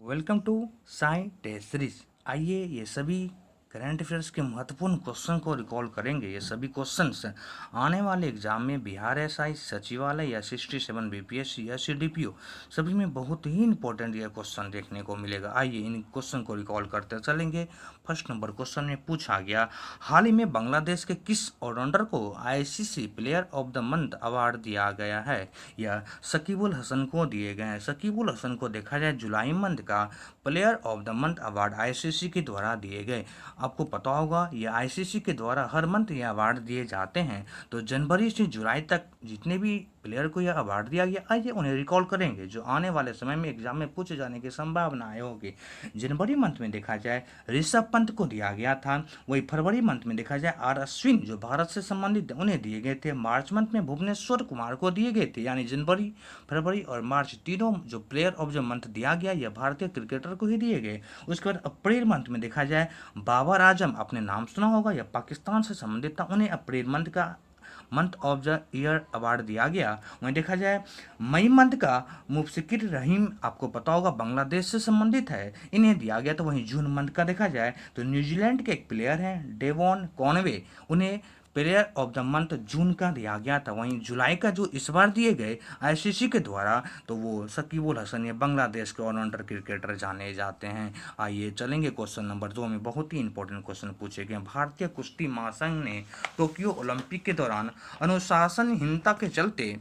Welcome to Sai test series. आइए ये सभी करंट अफेयर्स के महत्वपूर्ण क्वेश्चन को रिकॉल करेंगे। ये सभी क्वेश्चंस आने वाले एग्जाम में बिहार एसआई, सचिवालय या 67 बीपीएससी या सीडीपीओ सभी में बहुत ही इंपॉर्टेंट ये क्वेश्चन देखने को मिलेगा। आइए इन क्वेश्चन को रिकॉल करते चलेंगे। फर्स्ट नंबर क्वेश्चन में पूछा गया, हाल ही में बांग्लादेश के किस ऑलराउंडर को ICC player of the month award दिया गया है? या शकीबुल हसन को दिए गए हैं। शकीबुल हसन को देखा जाए जुलाई मंथ का player of the month award ICC के द्वारा दिए गए। आपको पता होगा ये आईसीसी के द्वारा हर मंथ ये अवार्ड दिए जाते हैं। तो जनवरी से जुलाई तक जितने भी प्लेयर को यह अवार्ड दिया गया, आइए उन्हें रिकॉल करेंगे जो आने वाले समय में एग्जाम में पूछे जाने की संभावनाएं होगी। जनवरी मंथ में देखा जाए ऋषभ पंत को दिया गया था। वही फरवरी मंथ में देखा जाए आर अश्विन जो भारत से संबंधित उन्हें दिए गए थे। मार्च मंथ में भुवनेश्वर कुमार को दिए गए थे। यानी जनवरी, फरवरी और मार्च तीनों जो प्लेयर ऑफ द मंथ दिया गया यह भारतीय क्रिकेटर को ही दिए गए। उसके बाद अप्रैल मंथ में देखा जाए बाबर आजम, आपने नाम सुना होगा, यह पाकिस्तान से संबंधित था, उन्हें April month of the year award दिया गया। वहीं देखा जाए मई मंथ का मुफ्सिकिर रहीम, आपको पता होगा बांग्लादेश से संबंधित है, इन्हें दिया गया। तो वहीं जून मंथ का देखा जाए तो न्यूजीलैंड के एक प्लेयर हैं डेवॉन कॉनवे, उन्हें प्लेयर ऑफ द मंथ जून का दिया गया था। वहीं जुलाई का जो इस बार दिए गए आईसीसी के द्वारा तो वो शकीबुल हसन, ये बांग्लादेश के ऑलराउंडर क्रिकेटर जाने जाते हैं। आइए चलेंगे क्वेश्चन नंबर 2 में। बहुत ही इंपॉर्टेंट क्वेश्चन पूछे गए। भारतीय कुश्ती महासंघ ने टोक्यो ओलंपिक के दौरान अनुशासनहीनता के चलते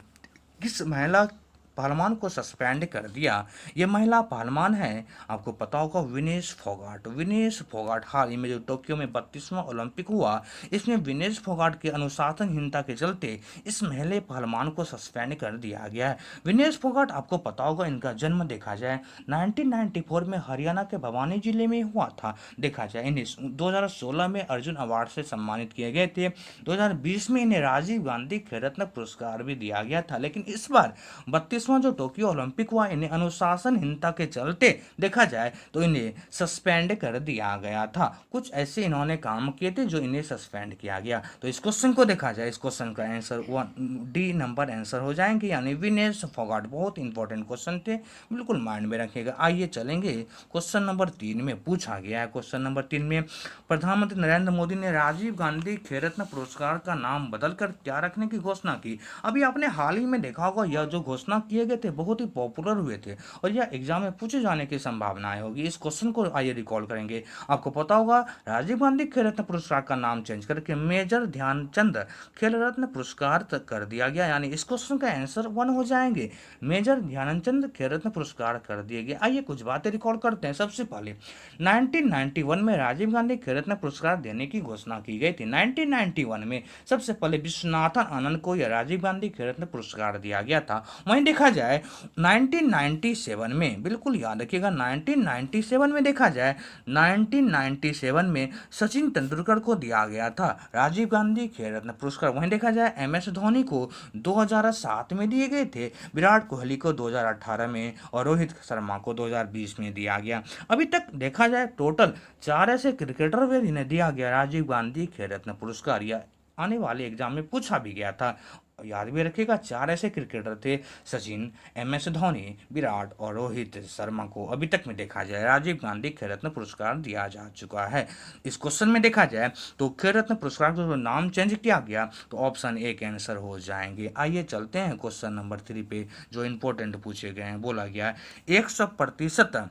किस महिला पहलवान को सस्पेंड कर दिया? ये महिला पहलवान है, आपको पता होगा विनेश फोगाट। विनेश फोगाट हाल ही में जो टोक्यो में 32वां ओलंपिक हुआ, इसमें विनेश फोगाट की अनुशासनहीनता के चलते इस महिला पहलवान को सस्पेंड कर दिया गया है। विनेश फोगाट, आपको पता होगा इनका जन्म देखा जाए 1994 में हरियाणा के भिवानी जिले में हुआ था। देखा जाए इन्हें 2016 में अर्जुन अवार्ड से सम्मानित किए गए थे। 2020 में इन्हें राजीव गांधी खेल रत्न पुरस्कार भी दिया गया था। लेकिन इस बार 32वां जो टोक्यो ओलंपिक हुआ, इन्हें अनुशासनहीनता के चलते देखा जाए तो इन्हें सस्पेंड कर दिया गया था। कुछ ऐसे इन्होंने काम किए थे जो इन्हें सस्पेंड किया गया। तो इस क्वेश्चन को देखा जाए, इस क्वेश्चन का आंसर 1D नंबर आंसर हो जाएंगे, यानी विनेश फोगाट। बहुत इंपॉर्टेंट क्वेश्चन थे, बिल्कुल माइंड में रखिएगा। आइए चलेंगे क्वेश्चन नंबर 3 में। पूछा गया है क्वेश्चन नंबर 3 में, प्रधानमंत्री नरेंद्र मोदी ने राजीव गांधी खेल रत्न पुरस्कार का नाम बदलकर क्या रखने की घोषणा की? अभी आपने हाल ही में देखा होगा यह जो घोषणा किए गए थे बहुत ही पॉपुलर हुए थे और यह एग्जाम में पूछे जाने की संभावनाएं होगी। इस क्वेश्चन को आइए रिकॉल करेंगे। आपको पता होगा राजीव गांधी खेल रत्न पुरस्कार का नाम चेंज करके मेजर ध्यानचंद खेल रत्न पुरस्कार तक कर दिया गया, यानी इस क्वेश्चन का आंसर 1 हो जाएंगे। मेजर ध्यानचंद खेल रत्न पुरस्कार कर दिए गए। आइए कुछ बातें रिकॉल करते हैं। सबसे पहले 1991 में राजीव गांधी खेल रत्न पुरस्कार देने की घोषणा की गई थी। 1991 में सबसे पहले विश्वनाथन आनंद को यह राजीव गांधी खेल रत्न पुरस्कार दिया गया था। वहीं देखा जाए 1997 में, बिल्कुल याद रखिएगा, 1997 में देखा जाए 1997 में सचिन तेंदुलकर को दिया गया था राजीव गांधी खेल रत्न पुरस्कार। वहीं देखा जाए MS धोनी को 2007 में दिए गए थे, विराट कोहली को 2018 में और रोहित शर्मा को 2020 में दिया गया। अभी तक देखा जाए टोटल 4 ऐसे क्रिकेटर हुए जिन्हें दिया गया राजीव गांधी खेल रत्न पुरस्कार। यह आने वाले एग्जाम में पूछा भी गया था, याद भी रखिएगा। 4 ऐसे क्रिकेटर थे, सचिन, MS धोनी, विराट और रोहित शर्मा को अभी तक में देखा जाए राजीव गांधी खेल रत्न पुरस्कार दिया जा चुका है। इस क्वेश्चन में देखा जाए तो खेल रत्न पुरस्कार का नाम चेंज किया गया तो ऑप्शन A के आंसर हो जाएंगे। आइए चलते हैं क्वेश्चन नंबर 3 पे जो इंपॉर्टेंट पूछे गए हैं। बोला गया 100%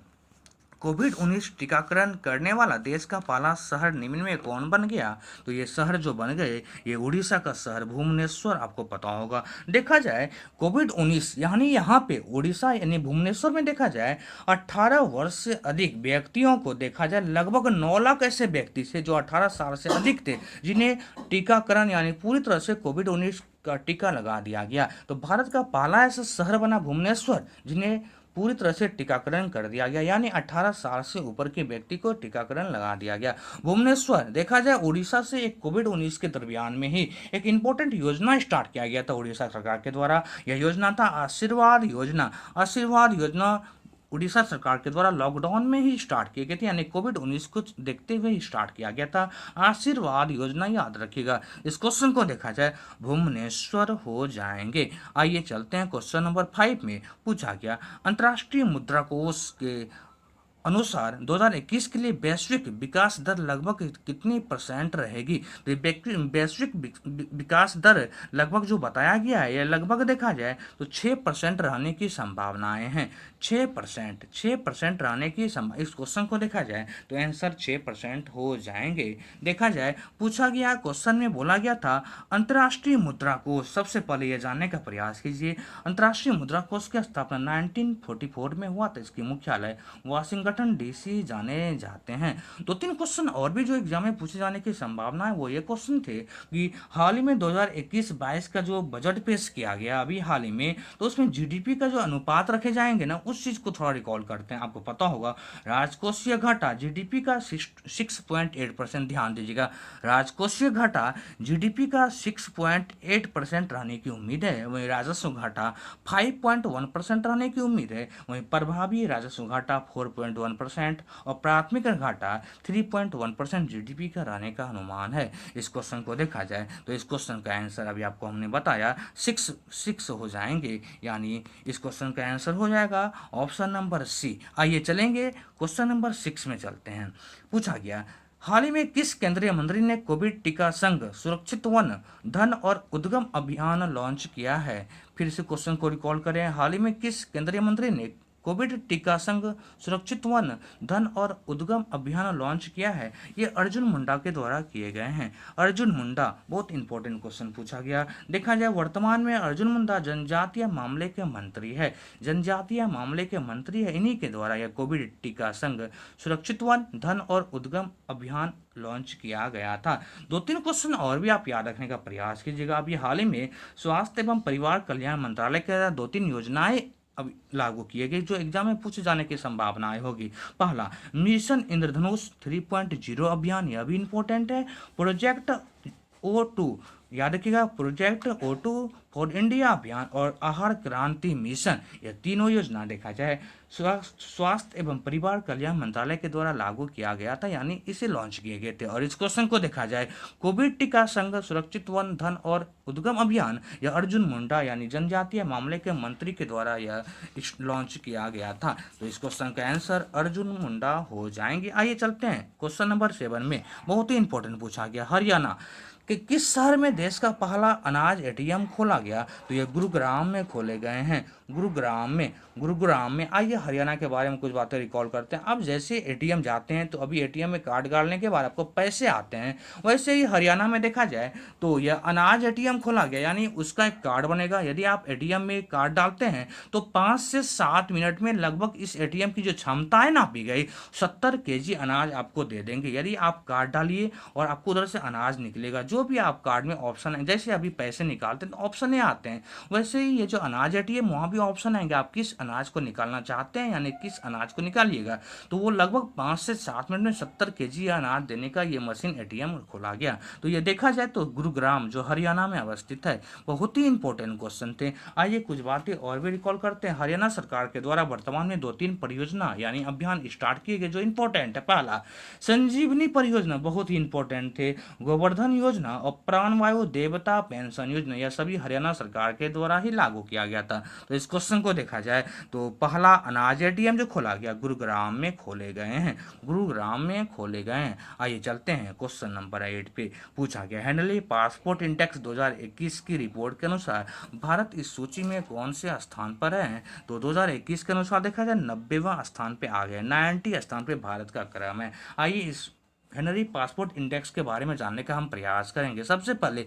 कोविड-19 टीकाकरण करने वाला देश का पहला शहर निम्न में कौन बन गया? तो ये शहर जो बन गए ये उड़ीसा का शहर भुवनेश्वर, आपको पता होगा। देखा जाए कोविड-19 यानी यहाँ पे उड़ीसा यानी भुवनेश्वर में देखा जाए 18 वर्ष से अधिक व्यक्तियों को देखा जाए लगभग 9 लाख ऐसे व्यक्ति थे जो 18 साल से अधिक थे जिन्हें टीकाकरण यानी पूरी तरह से कोविड-19 का टीका लगा दिया गया। तो भारत का पहला ऐसा शहर बना भुवनेश्वर जिन्हें पूरी तरह से टीकाकरण कर दिया गया, यानी 18 साल से ऊपर के व्यक्ति को टीकाकरण लगा दिया गया। भुवनेश्वर देखा जाए उड़ीसा से एक कोविड-19 के दरमियान में ही एक इंपॉर्टेंट योजना स्टार्ट किया गया था उड़ीसा सरकार के द्वारा। यह योजना था आशीर्वाद योजना। आशीर्वाद योजना उड़ीसा सरकार के द्वारा लॉकडाउन में ही स्टार्ट किए गए थे, यानी कोविड-19 को देखते हुए ही स्टार्ट किया गया था आशीर्वाद योजना, याद रखिएगा। इस क्वेश्चन को देखा जाए भुवनेश्वर हो जाएंगे। आइए चलते हैं क्वेश्चन नंबर 5 में। पूछा गया अंतर्राष्ट्रीय मुद्रा कोष के अनुसार 2021 के लिए वैश्विक विकास दर लगभग कितनी परसेंट रहेगी? तो ये वैश्विक विकास दर लगभग जो बताया गया है, यह लगभग देखा जाए तो 6% रहने की संभावनाएं हैं। 6% रहने की इस क्वेश्चन को देखा जाए तो आंसर 6% हो जाएंगे। देखा जाए पूछा गया क्वेश्चन में बोला गया था अंतर्राष्ट्रीय मुद्रा कोष, सबसे पहले यह जानने का प्रयास कीजिए अंतर्राष्ट्रीय मुद्रा कोष की स्थापना 1944 में हुआ था। इसकी मुख्यालय वाशिंगटन डीसी जाने जाते हैं। 2-3 क्वेश्चन और भी जो एग्जाम में पूछे जाने की संभावना है वो ये क्वेश्चन थे कि हाल ही में 2021-22 का जो बजट पेश किया गया अभी हाल ही में, तो उसमें जीडीपी का जो अनुपात रखे जाएंगे ना, उस चीज को थोड़ा रिकॉल करते हैं। आपको पता होगा राजकोषीय घाटा जीडीपी का 6.8%, ध्यान दीजिएगा राजकोषीय घाटा जीडीपी का 6.8% रहने की उम्मीद है। वहीं राजस्व घाटा 5.1% रहने की उम्मीद है। वहीं प्रभावी राजस्व घाटा 4.1% और प्राथमिक घाटा 3.1% जीडीपी का रहने का अनुमान है। इस क्वेश्चन को देखा जाए तो इस क्वेश्चन का आंसर अभी आपको हमने बताया 6 हो जाएंगे, यानी इस क्वेश्चन का आंसर हो जाएगा ऑप्शन नंबर सी। आइए चलेंगे क्वेश्चन नंबर 6 में चलते हैं। पूछा गया हाल ही में किस केंद्रीय मंत्री ने कोविड टीका संघ सुरक्षित वन धन और उद्गम अभियान लॉन्च किया है? फिर से क्वेश्चन को रिकॉल करें, हाल ही में किस केंद्रीय मंत्री ने कोविड टीका संघ सुरक्षित वन धन और उद्गम अभियान लॉन्च किया है? ये अर्जुन मुंडा के द्वारा किए गए हैं। अर्जुन मुंडा, बहुत इंपॉर्टेंट क्वेश्चन पूछा गया। देखा जाए वर्तमान में अर्जुन मुंडा जनजातीय मामले के मंत्री है, जनजातीय मामले के मंत्री है। इन्हीं के द्वारा यह कोविड टीका संघ सुरक्षित वन धन और उद्गम अभियान लॉन्च किया गया था। 2-3 क्वेश्चन और भी आप याद रखने का प्रयास कीजिएगा। अभी हाल ही में स्वास्थ्य एवं परिवार कल्याण मंत्रालय के द्वारा 2-3 योजनाएं अब लागू किए गए जो एग्जाम में पूछे जाने की संभावनाएं होगी। पहला मिशन इंद्रधनुष 3.0 अभियान, यह भी इंपॉर्टेंट है। प्रोजेक्ट O2, याद रखिएगा प्रोजेक्ट O2 फॉर इंडिया अभियान और आहार क्रांति मिशन, यह तीनों योजना देखा जाए स्वास्थ्य एवं परिवार कल्याण मंत्रालय के द्वारा लागू किया गया था, यानी इसे लॉन्च किए गए थे। और इस क्वेश्चन को देखा जाए कोविड टीका संघ सुरक्षित वन धन और उद्गम अभियान, यह अर्जुन मुंडा यानी जनजातीय मामले के मंत्री के द्वारा यह लॉन्च किया गया था। तो इस क्वेश्चन का आंसर अर्जुन मुंडा हो जाएंगे। आइए चलते हैं क्वेश्चन नंबर 7 में, बहुत ही इंपॉर्टेंट पूछा गया हरियाणा कि किस शहर में देश का पहला अनाज एटीएम खोला गया? तो ये गुरुग्राम में खोले गए हैं। गुरुग्राम में आइए हरियाणा के बारे में कुछ बातें रिकॉल करते हैं। अब जैसे एटीएम जाते हैं तो अभी एटीएम में कार्ड डालने के बाद आपको पैसे आते हैं, वैसे ही हरियाणा में देखा जाए तो यह अनाज एटीएम खोला गया, यानी उसका एक कार्ड बनेगा। यदि आप एटीएम में कार्ड डालते हैं तो 5 से 7 मिनट में लगभग इस एटीएम की जो क्षमता है नापी गई 70 केजी अनाज आपको दे देंगे। यदि आप कार्ड डालिए और आपको उधर से अनाज निकलेगा, जो भी आप कार्ड में ऑप्शन है, जैसे अभी पैसे निकालते हैं तो ऑप्शन आते हैं, वैसे ही ये जो अनाज एटीएम वहाँ भी ऑप्शन आएंगे। आप किस अनाज को निकालना चाहते हैं, यानी किस अनाज को निकालिएगा, तो वो लगभग 5 से 7 मिनट में 70 केजी अनाज देने का ये मशीन एटीएम खोला गया। तो ये देखा जाए तो गुरुग्राम जो हरियाणा में अवस्थित है। बहुत ही इंपॉर्टेंट क्वेश्चन थे। आइए कुछ बातें और भी रिकॉल करते हैं। हरियाणा सरकार के द्वारा वर्तमान में 2-3 परियोजना यानी अभियान स्टार्ट किए गए जो इंपॉर्टेंट है। पहला संजीवनी परियोजना, बहुत ही इंपॉर्टेंट थे। गोवर्धन योजना और प्राणवायु देवता पेंशन योजना, यह सभी हरियाणा सरकार के द्वारा ही लागू किया गया था। तो इस क्वेश्चन को देखा जाए तो पहला अनाज एटीएम जो खोला गया गुरुग्राम में खोले गए हैं, गुरुग्राम में खोले गए हैं। आइए चलते हैं क्वेश्चन नंबर 8 पे। पूछा गया हेनरी पासपोर्ट इंडेक्स 2021 की रिपोर्ट के अनुसार भारत इस सूची में कौन से स्थान पर है? तो 2021 के अनुसार देखा जाए 90वां स्थान पे आ गया, 90 स्थान पे भारत का क्रम है। आइए इस हेनरी पासपोर्ट इंडेक्स के बारे में जानने का हम प्रयास करेंगे। सबसे पहले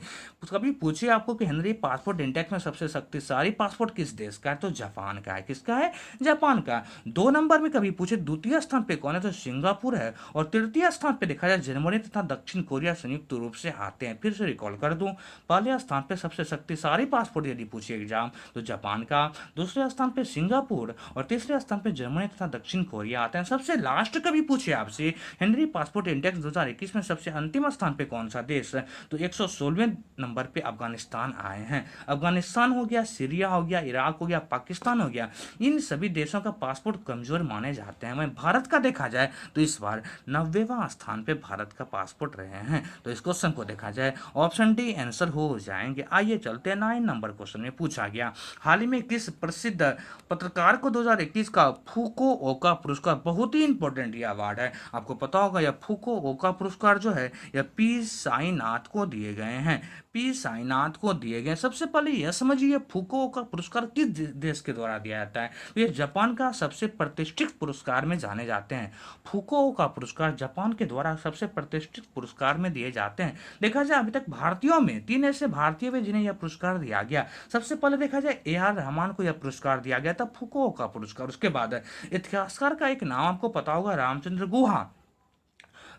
कभी पूछिए आपको कि हेनरी पासपोर्ट इंडेक्स में सबसे शक्तिशाली पासपोर्ट किस देश का है? तो जापान का है। किसका है? जापान का। 2 नंबर में कभी पूछे द्वितीय स्थान पे कौन है? तो सिंगापुर है। और तृतीय स्थान पे देखा जाए जर्मनी तथा दक्षिण कोरिया संयुक्त रूप से आते हैं। फिर से रिकॉल कर दूं, पहले स्थान पे सबसे शक्तिशाली पासपोर्ट यदि पूछे एग्जाम तो जापान का, दूसरे स्थान पे सिंगापुर और तीसरे स्थान पे जर्मनी तथा दक्षिण कोरिया आते हैं। सबसे लास्ट कभी पूछे आपसे हेनरी पासपोर्ट इंडेक्स रैंक 2021 में सबसे अंतिम स्थान पे कौन सा देश है? तो 116वें नंबर पे अफगानिस्तान आए हैं। अफगानिस्तान हो गया, सीरिया हो गया, इराक हो गया, पाकिस्तान हो गया, इन सभी देशों का पासपोर्ट कमजोर माने जाते हैं। वहीं भारत का देखा जाए तो इस बार 90वां स्थान पे भारत का पासपोर्ट रहे हैं। तो इस क्वेश्चन को देखा जाए ऑप्शन डी आंसर हो जाएंगे। आइए चलते हैं 9 नंबर क्वेश्चन में पूछा गया, हाल ही में किस प्रसिद्ध पत्रकार को 2021 का फूको ओका पुरस्कार, बहुत ही इंपॉर्टेंट ये अवार्ड है, आपको पता होगा यह फूको ओका पुरस्कार जो है यह पी साईनाथ को दिए गए हैं। पी साईनाथ को दिए गए। सबसे पहले यह समझिए फूको ओका पुरस्कार किस देश के द्वारा दिया जाता है? तो ये जापान का सबसे प्रतिष्ठित पुरस्कार में जाने जाते हैं। फूको ओका पुरस्कार जापान के द्वारा सबसे प्रतिष्ठित पुरस्कार में दिए जाते हैं। देखा जाए अभी तक भारतीयों में 3 ऐसे भारतीय हुए जिन्हें यह पुरस्कार दिया गया। सबसे पहले देखा जाए ए.आर. रहमान को यह पुरस्कार दिया गया था, फुकुओका पुरस्कार। उसके बाद इतिहासकार का एक नाम आपको पता होगा, रामचंद्र गुहा।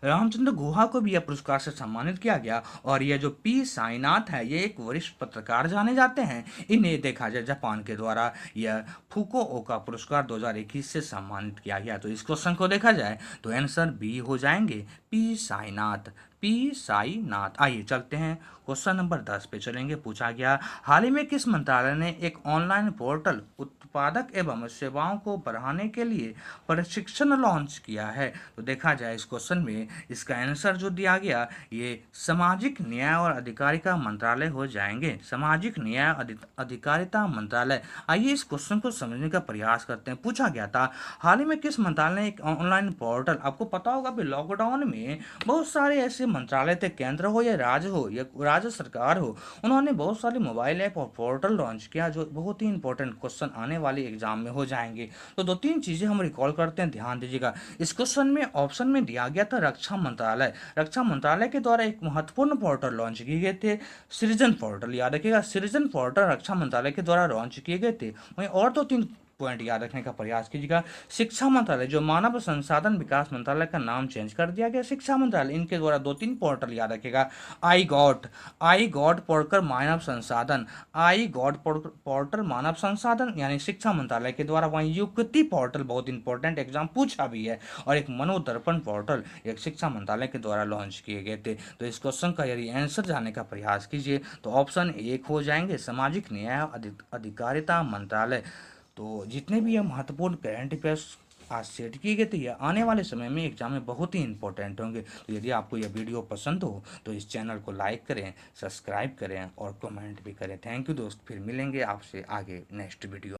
रामचंद्र गुहा को भी यह पुरस्कार से सम्मानित किया गया। और यह जो पी साईनाथ है ये एक वरिष्ठ पत्रकार जाने जाते हैं। इन्हें देखा जाए जापान के द्वारा यह फुको ओका पुरस्कार 2021 से सम्मानित किया गया। तो इस क्वेश्चन को देखा जाए तो आंसर बी हो जाएंगे, पी साईनाथ। पी साईनाथ। आइए चलते हैं क्वेश्चन नंबर 10 पे चलेंगे। पूछा गया, हाल ही में किस मंत्रालय ने एक ऑनलाइन पोर्टल उत्पादक एवं सेवाओं को बढ़ाने के लिए प्रशिक्षण लॉन्च किया है? तो देखा जाए इस क्वेश्चन में इसका आंसर जो दिया गया ये सामाजिक न्याय और अधिकारिता मंत्रालय हो जाएंगे। सामाजिक न्याय अधिकारिता मंत्रालय। आइए इस क्वेश्चन को समझने का प्रयास करते हैं। पूछा गया था, हाल ही में किस मंत्रालय ने एक ऑनलाइन पोर्टल, आपको पता होगा भी लॉकडाउन में बहुत सारे ऐसे मंत्रालय थे, केंद्र हो या राज्य सरकार हो, उन्होंने बहुत सारे मोबाइल ऐप और पोर्टल लॉन्च किया जो बहुत ही इंपॉर्टेंट क्वेश्चन आने वाले एग्जाम में हो जाएंगे। तो 2-3 चीजें हम रिकॉल करते हैं, ध्यान दीजिएगा। इस क्वेश्चन में ऑप्शन में दिया गया था रक्षा मंत्रालय। रक्षा मंत्रालय के द्वारा एक महत्वपूर्ण पोर्टल लॉन्च किए गए थे, सृजन पोर्टल, याद रखिएगा, सृजन पोर्टल रक्षा मंत्रालय के द्वारा लॉन्च किए गए थे। वहीं और 2-3 पॉइंट याद रखने का प्रयास कीजिएगा। शिक्षा मंत्रालय, जो मानव संसाधन विकास मंत्रालय का नाम चेंज कर दिया गया, शिक्षा मंत्रालय, इनके द्वारा 2-3 पोर्टल याद रखेगा। आई गॉट पोर्टल मानव संसाधन, आई गॉट पोर्टल मानव संसाधन यानी शिक्षा मंत्रालय के द्वारा। वहीं युक्ति पोर्टल बहुत इंपॉर्टेंट, एग्जाम पूछा भी है। और एक मनोदर्पण पोर्टल एक शिक्षा मंत्रालय के द्वारा लॉन्च किए गए थे। तो इस क्वेश्चन का यदि आंसर जानने का प्रयास कीजिए तो ऑप्शन 1 हो जाएंगे, सामाजिक न्याय अधिकारिता मंत्रालय। तो जितने भी ये महत्वपूर्ण करंट अफेयर्स आज सेट किए गए थे ये आने वाले समय में एग्जाम में बहुत ही इंपॉर्टेंट होंगे। तो यदि आपको यह वीडियो पसंद हो तो इस चैनल को लाइक करें, सब्सक्राइब करें और कमेंट भी करें। थैंक यू दोस्त, फिर मिलेंगे आपसे आगे नेक्स्ट वीडियो।